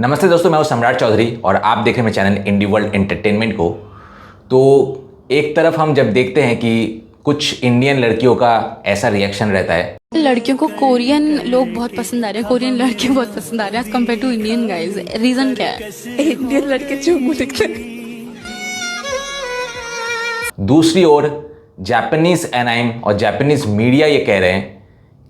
नमस्ते दोस्तों, मैं हूं सम्राट चौधरी और आप देख रहे हैं मेरे चैनल इंडी वर्ल्ड एंटरटेनमेंट को। तो एक तरफ हम जब देखते हैं कि कुछ इंडियन लड़कियों का ऐसा रिएक्शन रहता है, लड़कियों को कोरियन लोग बहुत पसंद आ रहे हैं, कोरियन लड़के बहुत पसंद आ रहे हैं as compared to Indian guys. Reason क्या है? इंडियन लड़के चुम्बू दिखते हैं। दूसरी ओर जापानीज एनाइम और जापानीज मीडिया ये कह रहे हैं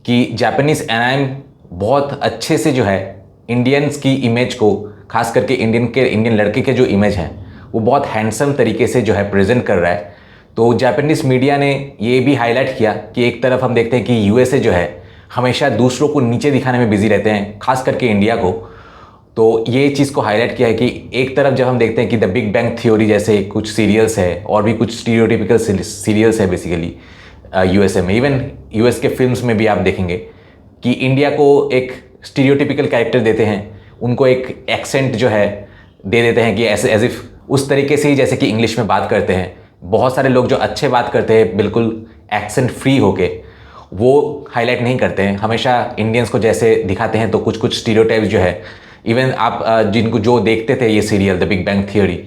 कि जापानीज एनाइम बहुत अच्छे से जो है इंडियंस की इमेज को, खास करके इंडियन लड़के के जो इमेज हैं वो बहुत हैंडसम तरीके से जो है प्रेजेंट कर रहा है। तो जापानीज मीडिया ने ये भी हाईलाइट किया कि एक तरफ हम देखते हैं कि यूएसए जो है हमेशा दूसरों को नीचे दिखाने में बिजी रहते हैं, खास करके इंडिया को। तो ये चीज़ को हाईलाइट किया है कि एक तरफ जब हम देखते हैं कि द बिग बैंग थ्योरी जैसे कुछ सीरियल्स है और भी कुछ स्टीरियोटिपिकल सीरियल्स है बेसिकली यूएसए में, इवन यूएस के फिल्म्स में भी आप देखेंगे कि इंडिया को एक स्टीरियोटिपिकल कैरेक्टर देते हैं, उनको एक एक्सेंट जो है दे देते हैं कि ऐसे एज इफ उस तरीके से ही जैसे कि इंग्लिश में बात करते हैं। बहुत सारे लोग जो अच्छे बात करते हैं बिल्कुल एक्सेंट फ्री होके, वो हाईलाइट नहीं करते हैं, हमेशा इंडियंस को जैसे दिखाते हैं। तो कुछ स्टीरियोटाइप्स जो है, इवन आप जिनको जो देखते थे ये serial the big bang theory,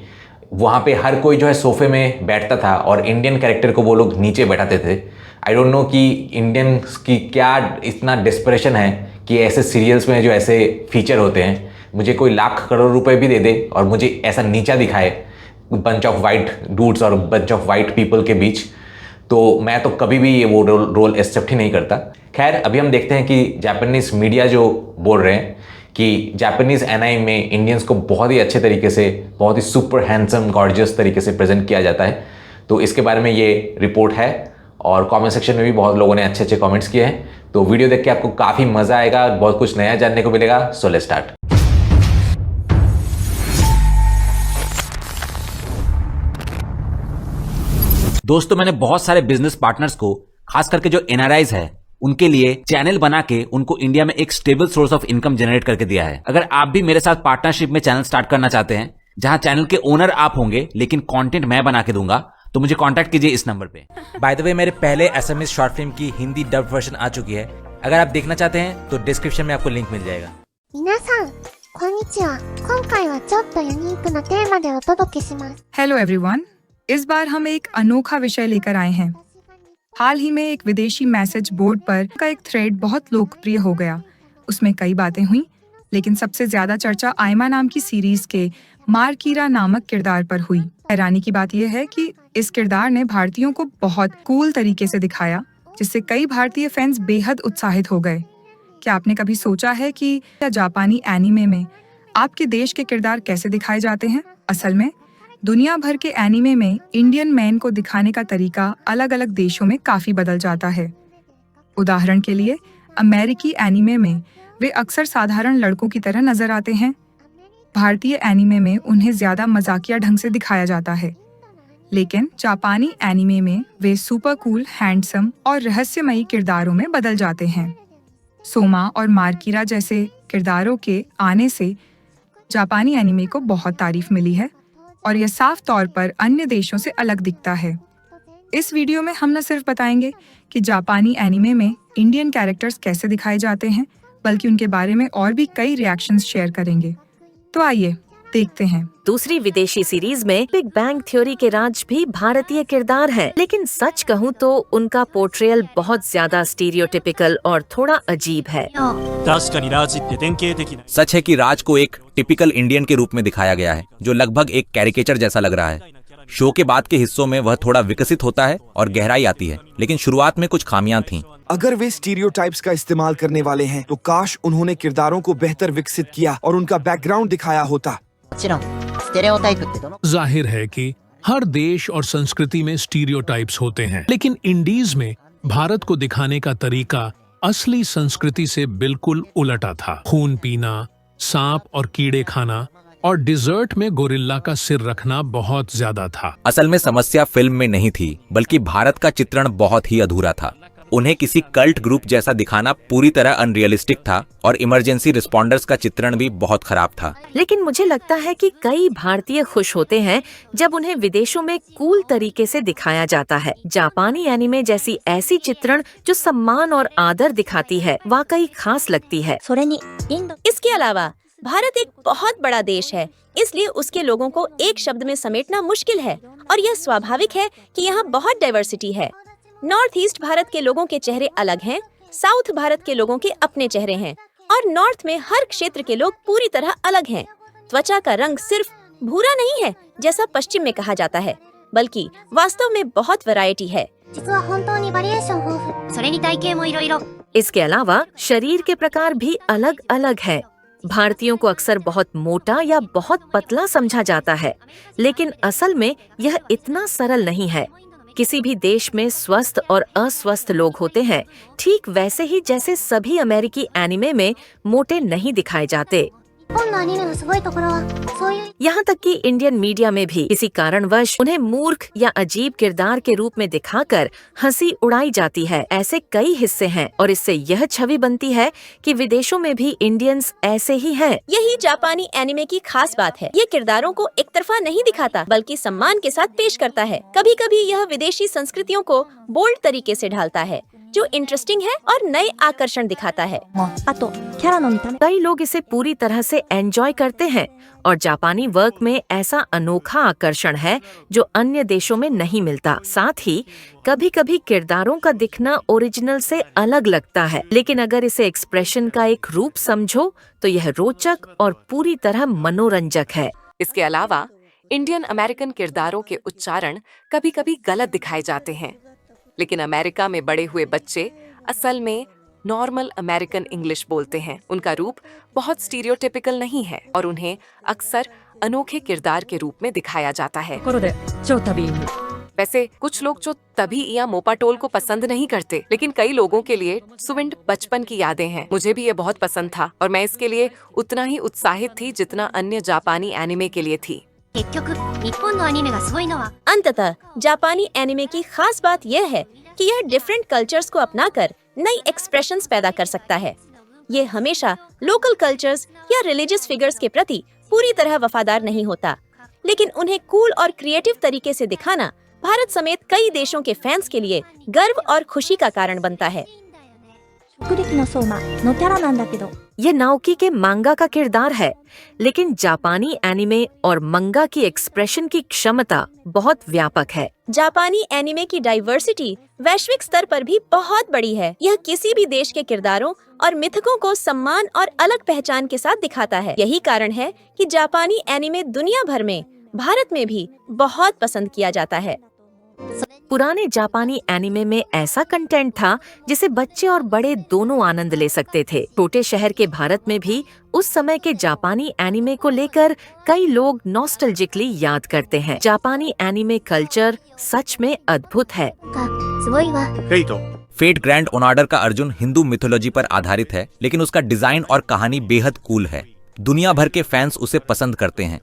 वहाँ पे हर कोई जो है सोफे में बैठता था और इंडियन कैरेक्टर को वो लोग नीचे बैठाते थे। आई डोंट नो कि इंडियंस की क्या इतना डिस्परेशन है कि ऐसे सीरियल्स में जो ऐसे फीचर होते हैं, मुझे कोई लाख करोड़ रुपए भी दे दे और मुझे ऐसा नीचा दिखाए बंच ऑफ वाइट डूड्स और बंच ऑफ वाइट पीपल के बीच, तो मैं तो कभी भी ये वो रोल एक्सेप्ट ही नहीं करता। खैर, अभी हम देखते हैं कि जापानीज मीडिया जो बोल रहे हैं कि जापानीज एनाइम में इंडियंस को बहुत ही अच्छे तरीके से, बहुत ही सुपर हैंडसम गॉर्जियस तरीके से प्रेजेंट किया जाता है। तो इसके बारे में ये रिपोर्ट है और कमेंट सेक्शन में भी बहुत लोगों ने अच्छे अच्छे कमेंट्स किए हैं। तो वीडियो देख के आपको काफ़ी मज़ा आएगा, बहुत कुछ नया जानने को मिलेगा। So let's start. दोस्तों, मैंने बहुत सारे बिजनेस पार्टनर्स को, खास करके जो एनआरआईज है, उनके लिए चैनल बना के उनको इंडिया में एक stable source of income generate करके दिया है। अगर आप भी मेरे साथ पार्टनरशिप में चैनल स्टार्ट करना चाहते हैं, जहां चैनल के ओनर आप होंगे लेकिन कंटेंट मैं बना के दूंगा, तो मुझे कांटेक्ट कीजिए इस नंबर पे। बाय द वे, मेरे पहले एसएमएस शॉर्ट फिल्म की हिंदी डब वर्जन आ चुकी है। अगर आप देखना चाहते हैं तो डिस्क्रिप्शन में आपको लिंक मिल जाएगा। 皆さん、こんにちは。今回はちょっとユニークなテーマでお届けします。 हेलो एवरीवन, इस बार हम एक अनोखा विषय लेकर आए हैं। हाल ही में एक विदेशी मैसेज बोर्ड पर का एक थ्रेड बहुत लोकप्रिय हो गया। उसमें कई बातें हुई, लेकिन सबसे ज्यादा चर्चा आयमा नाम की सीरीज के मारकीरा नामक किरदार पर हुई। हैरानी की बात यह है कि इस किरदार ने भारतीयों को बहुत कूल तरीके से दिखाया, जिससे कई भारतीय फैंस बेहद उत्साहित हो गए। क्या आपने कभी सोचा है कि जापानी एनीमे में आपके देश के किरदार कैसे दिखाए जाते हैं? असल में दुनिया भर के एनीमे में इंडियन मैन को दिखाने का तरीका अलग अलग देशों में काफी बदल जाता है। उदाहरण के लिए, अमेरिकी एनीमे में वे अक्सर साधारण लड़कों की तरह नजर आते हैं। भारतीय एनीमे में उन्हें ज्यादा मजाकिया ढंग से दिखाया जाता है, लेकिन जापानी एनीमे में वे सुपर कूल, हैंडसम और रहस्यमयी किरदारों में बदल जाते हैं। सोमा और मारकीरा जैसे किरदारों के आने से जापानी एनीमे को बहुत तारीफ मिली है और यह साफ तौर पर अन्य देशों से अलग दिखता है। इस वीडियो में हम न सिर्फ बताएंगे कि जापानी एनीमे में इंडियन कैरेक्टर्स कैसे दिखाए जाते हैं, बल्कि उनके बारे में और भी कई रिएक्शंस शेयर करेंगे। तो आइए देखते हैं। दूसरी विदेशी सीरीज में बिग बैंग थ्योरी के राज भी भारतीय किरदार हैं, लेकिन सच कहूँ तो उनका पोर्ट्रेयल बहुत ज्यादा स्टीरियोटिपिकल और थोड़ा अजीब है। सच है कि राज को एक टिपिकल इंडियन के रूप में दिखाया गया है, जो लगभग एक कैरिकेचर जैसा लग रहा है। शो के बाद के हिस्सों में वह थोड़ा विकसित होता है और गहराई आती है, लेकिन शुरुआत में कुछ खामियां थीं। अगर वे स्टीरियोटाइप्स का इस्तेमाल करने वाले हैं, तो काश उन्होंने किरदारों को बेहतर विकसित किया और उनका बैकग्राउंड दिखाया होता। जाहिर है कि हर देश और संस्कृति में स्टीरियोटाइप्स होते हैं, लेकिन इंडीज में भारत को दिखाने का तरीका असली संस्कृति से बिल्कुल उलटा था। खून पीना, सांप और कीड़े खाना और डिजर्ट में गोरिल्ला का सिर रखना बहुत ज्यादा था। असल में समस्या फिल्म में नहीं थी, बल्कि भारत का चित्रण बहुत ही अधूरा था। उन्हें किसी कल्ट ग्रुप जैसा दिखाना पूरी तरह अनरियलिस्टिक था और इमरजेंसी रिस्पॉन्डर्स का चित्रण भी बहुत खराब था। लेकिन मुझे लगता है कि कई भारतीय खुश होते हैं जब उन्हें विदेशों में कूल तरीके से दिखाया जाता है। जापानी एनिमे जैसी ऐसी चित्रण जो सम्मान और आदर दिखाती है, वाकई खास लगती है। इसके अलावा भारत एक बहुत बड़ा देश है, इसलिए उसके लोगों को एक शब्द में समेटना मुश्किल है और यह स्वाभाविक है कि यहाँ बहुत डाइवर्सिटी है। नॉर्थ ईस्ट भारत के लोगों के चेहरे अलग हैं, साउथ भारत के लोगों के अपने चेहरे हैं और नॉर्थ में हर क्षेत्र के लोग पूरी तरह अलग हैं। त्वचा का रंग सिर्फ भूरा नहीं है जैसा पश्चिम में कहा जाता है, बल्कि वास्तव में बहुत वैरायटी है। 実は本当にバリエーション豊富。それに体型もいろいろ。 इसके अलावा शरीर के प्रकार भी अलग अलग है। भारतीयों को अक्सर बहुत मोटा या बहुत पतला समझा जाता है, लेकिन असल में यह इतना सरल नहीं है। किसी भी देश में स्वस्थ और अस्वस्थ लोग होते हैं, ठीक वैसे ही जैसे सभी अमेरिकी एनिमे में मोटे नहीं दिखाए जाते। 日本のアニメのすごいところはそういう यहाँ तक कि इंडियन मीडिया में भी किसी कारणवश उन्हें मूर्ख या अजीब किरदार के रूप में दिखाकर हंसी उड़ाई जाती है। ऐसे कई हिस्से हैं और इससे यह छवि बनती है कि विदेशों में भी इंडियंस ऐसे ही हैं। यही जापानी एनिमे की खास बात है। ये किरदारों को एक तरफा नहीं दिखाता, बल्कि सम्मान के साथ पेश करता है। कभी कभी यह विदेशी संस्कृतियों को बोल्ड तरीके से ढालता है, जो इंटरेस्टिंग है और नए आकर्षण दिखाता है। あとキャラの見た目 कई लोग इसे पूरी तरह से एंजॉय करते हैं और जापानी वर्क में ऐसा अनोखा आकर्षण है जो अन्य देशों में नहीं मिलता। साथ ही कभी कभी किरदारों का दिखना ओरिजिनल से अलग लगता है, लेकिन अगर इसे एक्सप्रेशन का एक रूप समझो तो यह रोचक और पूरी तरह मनोरंजक है। इसके अलावा इंडियन अमेरिकन किरदारों के उच्चारण कभी कभी गलत दिखाए जाते हैं, लेकिन अमेरिका में बड़े हुए बच्चे असल में नॉर्मल अमेरिकन इंग्लिश बोलते हैं। उनका रूप बहुत स्टीरियोटिपिकल नहीं है और उन्हें अक्सर अनोखे किरदार के रूप में दिखाया जाता है। वैसे कुछ लोग जो तभी या मोपाटोल को पसंद नहीं करते, लेकिन कई लोगों के लिए सुविंड बचपन की यादें हैं। मुझे भी ये बहुत पसंद था और मैं इसके लिए उतना ही उत्साहित थी जितना अन्य जापानी एनिमे के लिए थी। 結局日本のアニメがすごいのは अंततः जापानी एनिमे की खास बात यह है कि यह डिफरेंट कल्चर्स को अपनाकर नई एक्सप्रेशंस पैदा कर सकता है। ये हमेशा लोकल कल्चर्स या रिलीजियस फिगर्स के प्रति पूरी तरह वफादार नहीं होता, लेकिन उन्हें कूल और क्रिएटिव तरीके से दिखाना भारत समेत कई देशों के फैंस के लिए गर्व और खुशी का कारण बनता है। 北力の相馬のキャラなんだけど ये नाओकी के मांगा का किरदार है, लेकिन जापानी एनिमे और मंगा की एक्सप्रेशन की क्षमता बहुत व्यापक है। जापानी एनिमे की डाइवर्सिटी वैश्विक स्तर पर भी बहुत बड़ी है। यह किसी भी देश के किरदारों और मिथकों को सम्मान और अलग पहचान के साथ दिखाता है। यही कारण है कि जापानी एनिमे दुनिया भर में, भारत में भी बहुत पसंद किया जाता है। पुराने जापानी एनिमे में ऐसा कंटेंट था जिसे बच्चे और बड़े दोनों आनंद ले सकते थे। छोटे शहर के भारत में भी उस समय के जापानी एनिमे को लेकर कई लोग नॉस्टैल्जिकली याद करते हैं। जापानी एनिमे कल्चर सच में अद्भुत है। すごいわ फेट ग्रैंड ओनाडर का अर्जुन हिंदू मिथोलॉजी पर आधारित है, लेकिन उसका डिजाइन और कहानी बेहद कूल है। दुनिया भर के फैंस उसे पसंद करते हैं।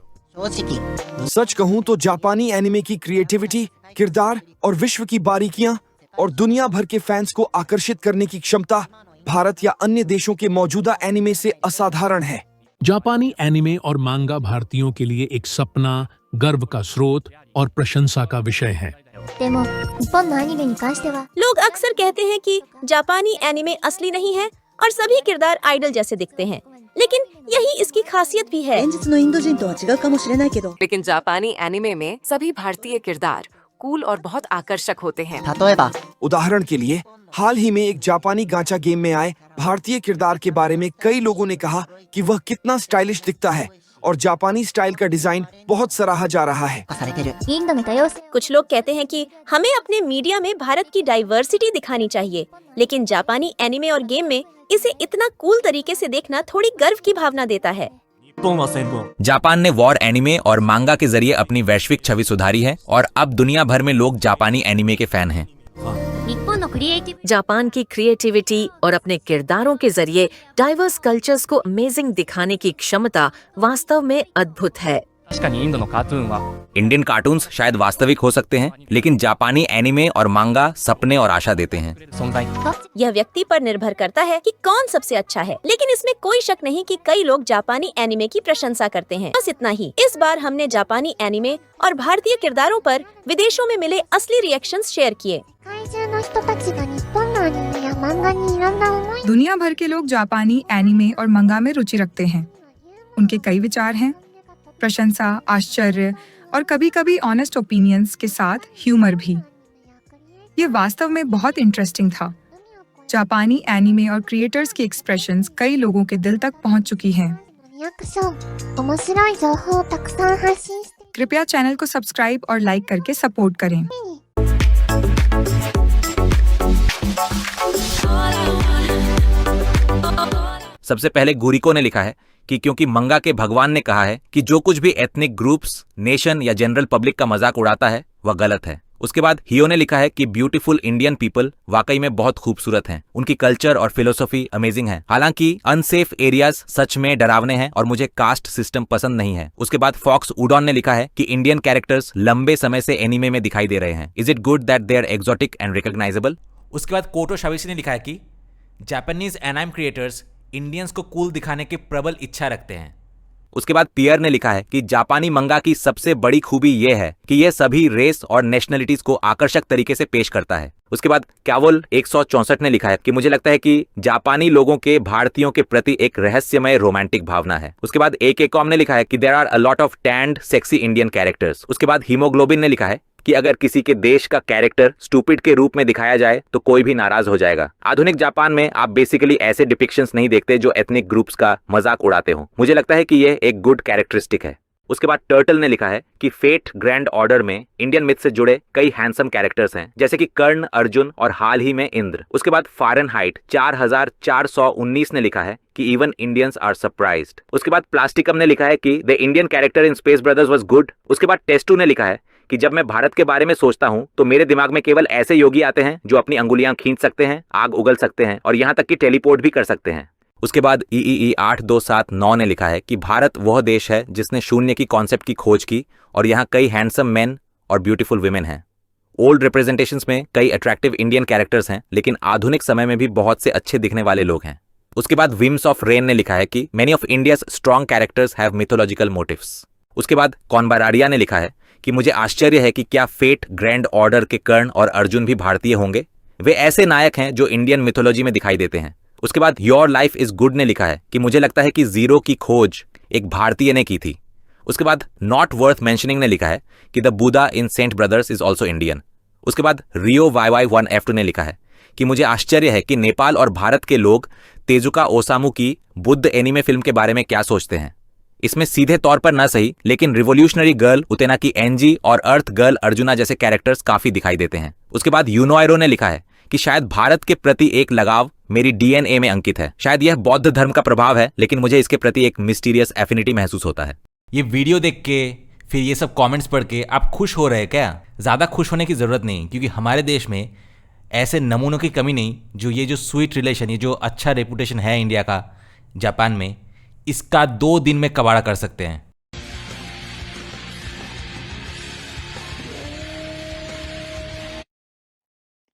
सच कहूँ तो जापानी एनिमे की क्रिएटिविटी, किरदार और विश्व की बारीकियां और दुनिया भर के फैंस को आकर्षित करने की क्षमता भारत या अन्य देशों के मौजूदा एनिमे से असाधारण है। जापानी एनिमे और मांगा भारतीयों के लिए एक सपना, गर्व का स्रोत और प्रशंसा का विषय है। でも日本のアニメに関しては लोग अक्सर कहते हैं कि जापानी एनिमे असली नहीं है और सभी किरदार आइडल जैसे दिखते हैं, लेकिन यही इसकी खासियत भी है। 現実のインド人とは違うかもしれないけど लेकिन जापानी एनिमे में सभी भारतीय किरदार कूल और बहुत आकर्षक होते हैं। 例えば उदाहरण के लिए हाल ही में एक जापानी गांचा गेम में आए भारतीय किरदार के बारे में कई लोगों ने कहा कि वह कितना स्टाइलिश दिखता है और जापानी स्टाइल का डिजाइन बहुत सराहा जा रहा है। 化されてる インドの多様性 कुछ लोग कहते हैं कि हमें अपने मीडिया में भारत की डाइवर्सिटी दिखानी चाहिए, लेकिन जापानी एनिमे और गेम में इसे इतना कूल तरीके से देखना थोड़ी गर्व की भावना देता है। जापान ने वॉर एनिमे और मांगा के जरिए अपनी वैश्विक छवि सुधारी है और अब दुनिया भर में लोग जापानी एनिमे के फैन हैं। 日本のクリエイティブ जापान की क्रिएटिविटी और अपने किरदारों के जरिए डाइवर्स कल्चर्स को अमेजिंग दिखाने की क्षमता वास्तव में अद्भुत है। 確かにインドのカートゥーンは इंडियन कार्टून्स शायद वास्तविक हो सकते हैं, लेकिन जापानी एनिमे और मांगा सपने और आशा देते हैं। 存在 यह व्यक्ति पर निर्भर करता है कि कौन सबसे अच्छा है, लेकिन इसमें कोई शक नहीं कि कई लोग जापानी एनिमे की प्रशंसा करते हैं। बस इतना ही। इस बार हमने जापानी एनिमे और भारतीय किरदारों पर विदेशों में मिले असली रिएक्शंस शेयर किए। 世界中の人たちが日本のアニメや漫画にいろんな思い दुनिया भर के लोग जापानी एनिमे और मंगा में रुचि रखते हैं। उनके कई विचार हैं, प्रशंसा, आश्चर्य और कभी-कभी ऑनेस्ट ओपिनियंस के साथ ह्यूमर भी। ये वास्तव में बहुत इंटरेस्टिंग था। जापानी एनिमे और क्रिएटर्स की एक्सप्रेशंस कई लोगों के दिल तक पहुंच चुकी हैं। リアクション、面白い情報をたくさん発信して कृपया चैनल को सब्सक्राइब और लाइक करके सपोर्ट करें। सबसे पहले गुरिको ने लिखा है कि क्योंकि मंगा के भगवान ने कहा है कि जो कुछ भी एथनिक ग्रुप्स, नेशन या जनरल पब्लिक का मजाक उड़ाता है वह गलत है। उसके बाद हियो ने लिखा है कि ब्यूटीफुल इंडियन पीपल वाकई में बहुत खूबसूरत हैं, उनकी कल्चर और फिलोसफी अमेजिंग है। हालांकि अनसेफ एरियाज सच में डरावने हैं और मुझे कास्ट सिस्टम पसंद नहीं है। उसके बाद फॉक्स उडॉन ने लिखा है कि इंडियन कैरेक्टर्स लंबे समय से एनीमे में दिखाई दे रहे हैं। Is it good that they are exotic and recognisable? उसके बाद कोटो शाविशी ने लिखा है कि जापानीज एनाइम क्रिएटर्स इंडियंस को कूल दिखाने की प्रबल इच्छा रखते हैं। उसके बाद पियर ने लिखा है कि जापानी मंगा की सबसे बड़ी खूबी यह है कि यह सभी रेस और नेशनलिटीज को आकर्षक तरीके से पेश करता है। उसके बाद कैवल 164 ने लिखा है कि मुझे लगता है कि जापानी लोगों के भारतीयों के प्रति एक रहस्यमय रोमांटिक भावना है। उसके बाद AK कॉम ने लिखा है कि there are a lot of tanned sexy Indian characters. उसके बाद हीमोग्लोबिन ने लिखा है कि अगर किसी के देश का कैरेक्टर स्टूपिड के रूप में दिखाया जाए तो कोई भी नाराज हो जाएगा। आधुनिक जापान में आप बेसिकली ऐसे डिपिक्शंस नहीं देखते जो एथनिक ग्रुप्स का मजाक उड़ाते हो। मुझे लगता है कि यह एक गुड कैरेक्टरिस्टिक है। उसके बाद टर्टल ने लिखा है कि फेट ग्रैंड ऑर्डर में इंडियन मिथ से जुड़े कई हैंडसम कैरेक्टर्स हैं, जैसे कि कर्ण, अर्जुन और हाल ही में इंद्र। उसके बाद फारेनहाइट 4419 ने लिखा है कि इवन इंडियंस आर सरप्राइज्ड। उसके बाद प्लास्टिकम ने लिखा है कि the Indian character in space brothers was good. उसके बाद टेस्टू ने लिखा है कि जब मैं भारत के बारे में सोचता हूं तो मेरे दिमाग में केवल ऐसे योगी आते हैं जो अपनी अंगुलियां खींच सकते हैं, आग उगल सकते हैं और यहां तक कि टेलीपोर्ट भी कर सकते हैं। उसके बाद EEE 8279 ने लिखा है कि भारत वह देश है जिसने शून्य की कॉन्सेप्ट की खोज की और यहाँ कई हैंडसम मैन और ब्यूटीफुल विमेन हैं। ओल्ड रिप्रेजेंटेशंस में कई अट्रैक्टिव इंडियन कैरेक्टर्स हैं, लेकिन आधुनिक समय में भी बहुत से अच्छे दिखने वाले लोग हैं। उसके बाद विम्स ऑफ रेन ने लिखा है कि many of India's strong characters have mythological motives. उसके बाद कॉनबारारिया ने लिखा है कि मुझे आश्चर्य है कि क्या फेट ग्रैंड ऑर्डर के कर्ण और अर्जुन भी भारतीय होंगे। वे ऐसे नायक हैं जो इंडियन मिथोलॉजी में दिखाई देते हैं। उसके बाद योर लाइफ इज गुड ने लिखा है कि मुझे लगता है कि जीरो की खोज एक भारतीय ने की थी। उसके बाद नॉट वर्थ मेंशनिंग ने लिखा है कि the Buddha in saint brothers is also Indian. उसके बाद रियो YY1F2 ने लिखा है कि मुझे आश्चर्य है कि नेपाल और भारत के लोग तेजुका ओसामू की बुद्ध एनीमे फिल्म के बारे में क्या सोचते हैं। इसमें सीधे तौर पर ना सही, लेकिन रिवोल्यूशनरी गर्ल उतेना की एनजी और अर्थ गर्ल अर्जुना जैसे कैरेक्टर्स काफी दिखाई देते हैं। उसके बाद यूनोएरो ने लिखा है कि शायद भारत के प्रति एक लगाव मेरी DNA में अंकित है। शायद यह बौद्ध धर्म का प्रभाव है, लेकिन मुझे इसके प्रति एक मिस्टीरियस एफिनिटी महसूस होता है। ये वीडियो देख के फिर ये सब कमेंट्स पढ़ के आप खुश हो रहे हैं क्या? ज़्यादा खुश होने की ज़रूरत नहीं, क्योंकि हमारे देश में ऐसे नमूनों की कमी नहीं जो ये जो स्वीट रिलेशन, ये जो अच्छा रेपुटेशन है इंडिया का जापान में, इसका 2 दिन में कबाड़ा कर सकते हैं।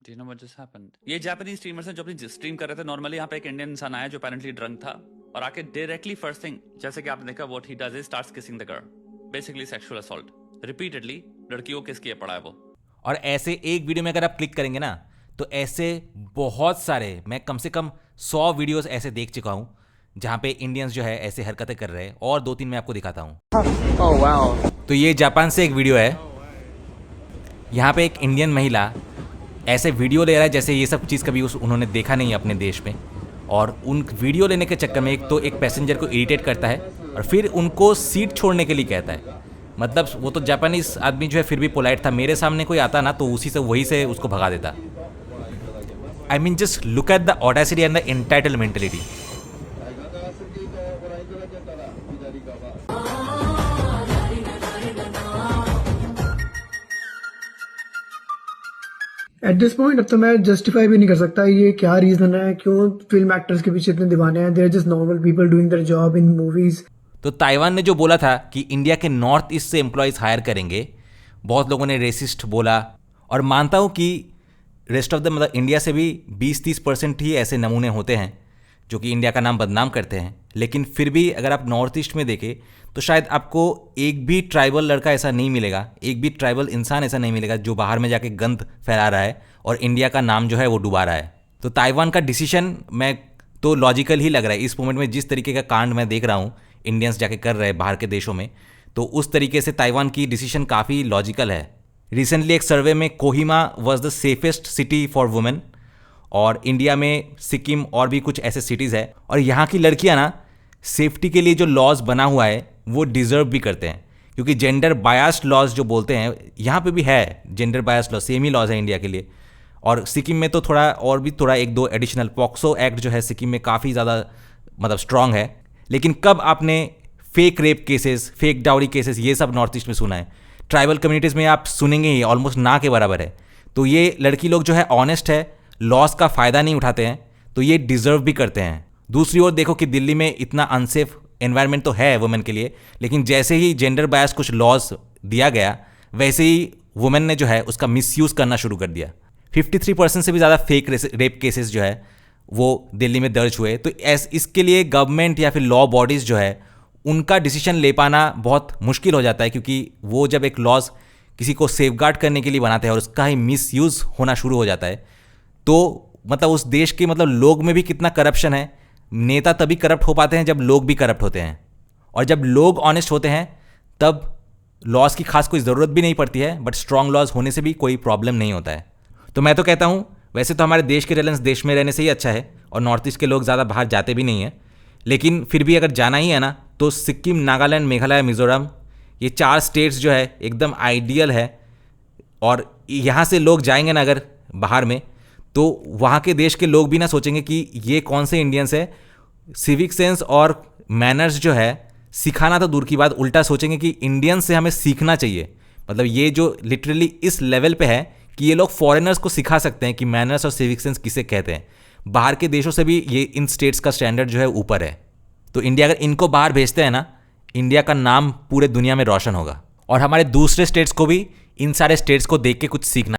Do you know what just happened? ये जापानीज स्ट्रीमर्स हैं जो अपनी स्ट्रीम कर रहे थे। नॉर्मली यहाँ पे एक इंडियन इंसान आया जो अपेरेंटली ड्रंक था और आके डायरेक्टली फर्स्ट थिंग, जैसे कि आपने देखा, what he does is starts kissing the girl, basically sexual assault repeatedly. लड़कियों किस किए पड़ा है वो। और ऐसे एक वीडियो में अगर आप क्लिक करेंगे ना, तो ऐसे बहुत सारे, मैं कम से कम 100 वीडियोस ऐसे देख चुका हूँ जहाँ पे इंडियंस जो है ऐसे हरकतें कर रहे हैं, और 2-3 मैं आपको दिखाता हूँ। तो ये जापान से एक वीडियो है। यहाँ पे एक इंडियन महिला ऐसे वीडियो ले रहा है जैसे ये सब चीज़ कभी उन्होंने देखा नहीं है अपने देश में, और उन वीडियो लेने के चक्कर में एक तो एक पैसेंजर को इरिटेट करता है और फिर उनको सीट छोड़ने के लिए कहता है। मतलब वो तो जापानीज आदमी जो है फिर भी पोलाइट था, मेरे सामने कोई आता ना तो वही से उसको भगा देता। I mean just look at the audacity and the entitle mentality. At this point अब तो मैं जस्टिफाई भी नहीं कर सकता ये क्या रीजन है, क्यों फिल्म एक्टर्स के पीछे इतने दीवाने हैं। They are just normal people doing their job in movies. तो ताइवान ने जो बोला था कि इंडिया के नॉर्थ ईस्ट से एम्प्लॉयज़ हायर करेंगे, बहुत लोगों ने रेसिस्ट बोला, और मानता हूँ कि रेस्ट ऑफ द मतलब इंडिया से भी 20-30% ही ऐसे नमूने होते हैं जो कि इंडिया का नाम बदनाम करते हैं। लेकिन फिर भी अगर आप नॉर्थ ईस्ट में देखें तो शायद आपको एक भी ट्राइबल लड़का ऐसा नहीं मिलेगा, एक भी ट्राइबल इंसान ऐसा नहीं मिलेगा जो बाहर में जाके गंद फैला रहा है और इंडिया का नाम जो है वो डुबा रहा है। तो ताइवान का डिसीजन मैं तो लॉजिकल ही लग रहा है इस मोमेंट में। जिस तरीके का कांड मैं देख रहा हूँ, इंडियंस जाके कर रहे हैं बाहर के देशों में, तो उस तरीके से ताइवान की डिसीजन काफ़ी लॉजिकल है। रिसेंटली एक सर्वे में Kohima was the safest city for women, और इंडिया में सिक्किम और भी कुछ ऐसे सिटीज़ है। और यहाँ की लड़कियाँ ना सेफ्टी के लिए जो लॉज बना हुआ है वो डिज़र्व भी करते हैं, क्योंकि जेंडर बायस्ड लॉज जो बोलते हैं यहाँ पे भी है, जेंडर बायस्ड लॉ सेम ही लॉज है इंडिया के लिए। और सिक्किम में तो थोड़ा एक दो एडिशनल पॉक्सो एक्ट जो है सिक्किम में काफ़ी ज़्यादा मतलब स्ट्रांग है। लेकिन कब आपने fake rape cases, fake dowry cases ये सब नॉर्थ ईस्ट में सुना है? ट्राइबल कम्युनिटीज़ में आप सुनेंगे ही, ऑलमोस्ट ना के बराबर है। तो ये लड़की लोग जो है ऑनेस्ट है, लॉस का फ़ायदा नहीं उठाते हैं, तो ये डिज़र्व भी करते हैं। दूसरी ओर देखो कि दिल्ली में इतना अनसेफ एनवायरनमेंट तो है वुमेन के लिए, लेकिन जैसे ही जेंडर बायस कुछ लॉज दिया गया वैसे ही वुमेन ने जो है उसका मिसयूज़ करना शुरू कर दिया। 53% से भी ज़्यादा फेक रेप केसेस जो है वो दिल्ली में दर्ज हुए। तो इसके लिए गवर्नमेंट या फिर लॉ बॉडीज़ जो है उनका डिसीजन ले पाना बहुत मुश्किल हो जाता है, क्योंकि वो जब एक लॉज किसी को सेफगार्ड करने के लिए बनाते हैं और उसका ही मिसयूज़ होना शुरू हो जाता है, तो मतलब उस देश के मतलब लोग में भी कितना करप्शन है। नेता तभी करप्ट हो पाते हैं जब लोग भी करप्ट होते हैं, और जब लोग ऑनेस्ट होते हैं तब लॉज की खास कोई ज़रूरत भी नहीं पड़ती है, बट स्ट्रॉन्ग लॉज होने से भी कोई प्रॉब्लम नहीं होता है। तो मैं तो कहता हूँ वैसे तो हमारे देश के रेलेंस देश में रहने से ही अच्छा है, और नॉर्थ ईस्ट के लोग ज़्यादा बाहर जाते भी नहीं हैं। लेकिन फिर भी अगर जाना ही है ना, तो सिक्किम, नागालैंड, मेघालय, मिज़ोरम ये 4 स्टेट्स जो है एकदम आइडियल है। और यहाँ से लोग जाएंगे ना अगर बाहर में, तो वहाँ के देश के लोग भी ना सोचेंगे कि ये कौन से इंडियंस है। सिविक सेंस और मैनर्स जो है सिखाना तो दूर की बात, उल्टा सोचेंगे कि इंडियंस से हमें सीखना चाहिए। मतलब ये जो लिटरली इस लेवल पे है कि ये लोग फॉरेनर्स को सिखा सकते हैं कि मैनर्स और सिविक सेंस किसे कहते हैं। बाहर के देशों से भी ये इन स्टेट्स का स्टैंडर्ड जो है ऊपर है। तो इंडिया अगर इनको बाहर भेजते हैं ना, इंडिया का नाम पूरे दुनिया में रोशन होगा। और हमारे दूसरे स्टेट्स को भी इन सारे स्टेट्स को देख के कुछ सीखना